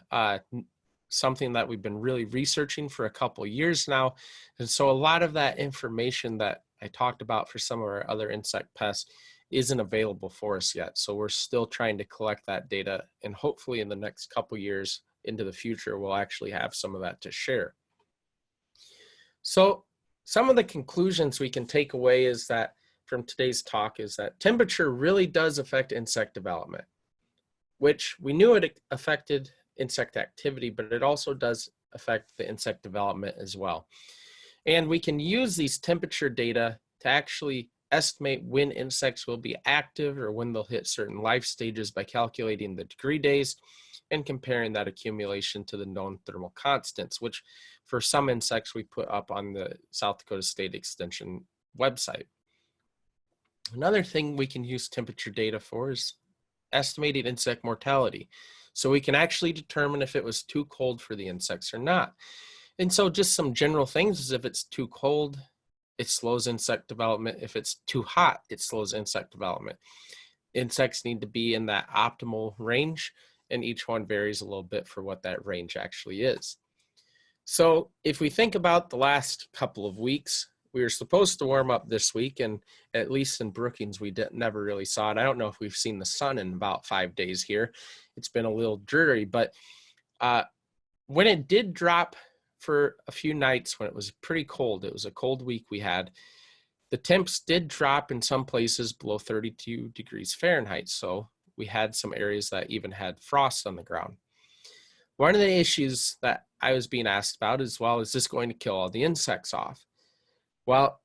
C: something that we've been really researching for a couple of years now. And so a lot of that information that I talked about for some of our other insect pests isn't available for us yet. So we're still trying to collect that data, and hopefully in the next couple of years into the future, we'll actually have some of that to share. So some of the conclusions we can take away is that from today's talk is that temperature really does affect insect development, which we knew it affected insect activity, but it also does affect the insect development as well. And we can use these temperature data to actually estimate when insects will be active or when they'll hit certain life stages by calculating the degree days and comparing that accumulation to the known thermal constants, which for some insects we put up on the South Dakota State Extension website. Another thing we can use temperature data for is estimating insect mortality. So we can actually determine if it was too cold for the insects or not. And so just some general things is if it's too cold, it slows insect development. If it's too hot, it slows insect development. Insects need to be in that optimal range, and each one varies a little bit for what that range actually is. So if we think about the last couple of weeks, we were supposed to warm up this week, and at least in Brookings, we never really saw it. I don't know if we've seen the sun in about 5 days here. It's been a little dreary, but when it did drop for a few nights, when it was pretty cold, it was a cold week we had, the temps did drop in some places below 32 degrees Fahrenheit. So we had some areas that even had frost on the ground. One of the issues that I was being asked about is, well, is this going to kill all the insects off? Well,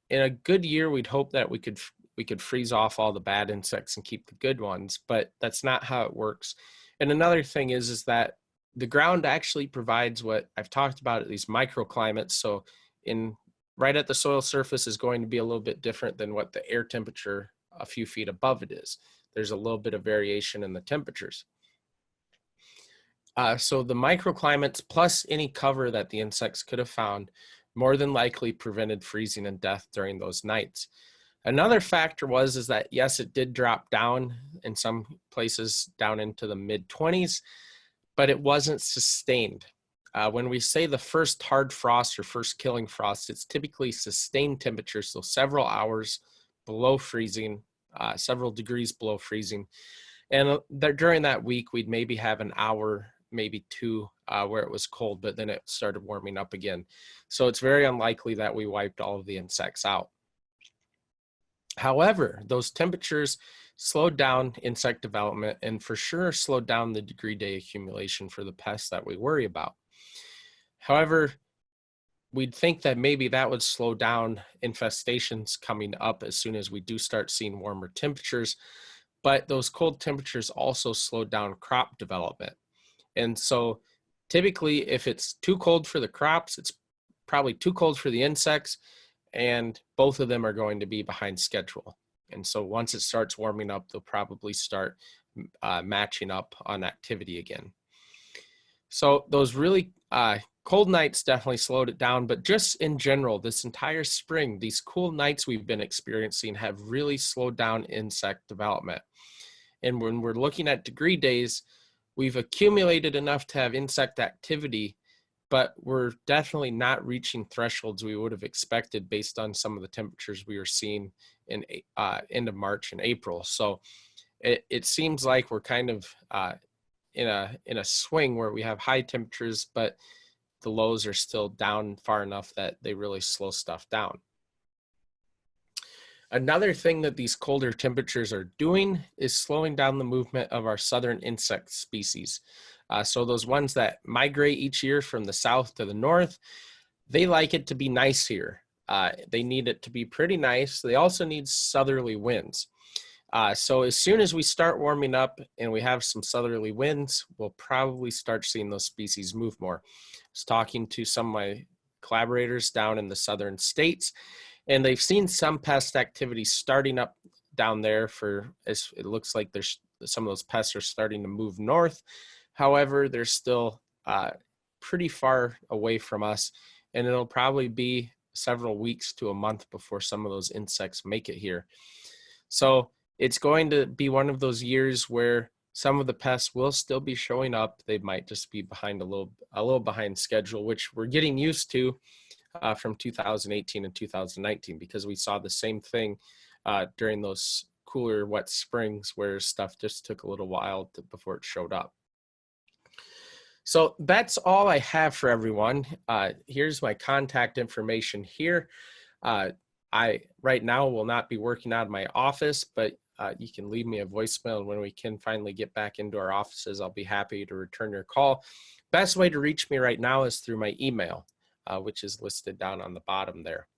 C: in a good year, we'd hope that we could freeze off all the bad insects and keep the good ones, but that's not how it works. And another thing is that the ground actually provides what I've talked about, these microclimates. So right at the soil surface is going to be a little bit different than what the air temperature a few feet above it is. There's a little bit of variation in the temperatures. So the microclimates plus any cover that the insects could have found more than likely prevented freezing and death during those nights. Another factor is that, yes, it did drop down in some places down into the mid-20s, but it wasn't sustained. When we say the first hard frost or first killing frost, it's typically sustained temperatures, so several hours below freezing, several degrees below freezing. And during that week, we'd maybe have an hour, maybe two, where it was cold, but then it started warming up again. So it's very unlikely that we wiped all of the insects out. However, those temperatures slowed down insect development and for sure slowed down the degree day accumulation for the pests that we worry about. However, we'd think that maybe that would slow down infestations coming up as soon as we do start seeing warmer temperatures. But those cold temperatures also slow down crop development. And so typically if it's too cold for the crops, it's probably too cold for the insects, and both of them are going to be behind schedule. And so once it starts warming up, they'll probably start matching up on activity again. So those really cold nights definitely slowed it down, but just in general, this entire spring, these cool nights we've been experiencing have really slowed down insect development. And when we're looking at degree days, we've accumulated enough to have insect activity, but we're definitely not reaching thresholds we would have expected based on some of the temperatures we were seeing in end of March and April. So it seems like we're kind of in a swing where we have high temperatures, but the lows are still down far enough that they really slow stuff down. Another thing that these colder temperatures are doing is slowing down the movement of our southern insect species. So those ones that migrate each year from the south to the north, they like it to be nice here. They need it to be pretty nice. They also need southerly winds. So as soon as we start warming up and we have some southerly winds, we'll probably start seeing those species move more. I was talking to some of my collaborators down in the southern states, and they've seen some pest activity starting up down there as it looks like there's some of those pests are starting to move north. However, they're still pretty far away from us, and it'll probably be several weeks to a month before some of those insects make it here. So it's going to be one of those years where some of the pests will still be showing up. They might just be behind a little behind schedule, which we're getting used to from 2018 and 2019, because we saw the same thing during those cooler, wet springs where stuff just took a little while before it showed up. So that's all I have for everyone. Here's my contact information here. I right now will not be working out of my office, but you can leave me a voicemail, and when we can finally get back into our offices, I'll be happy to return your call. Best way to reach me right now is through my email, which is listed down on the bottom there.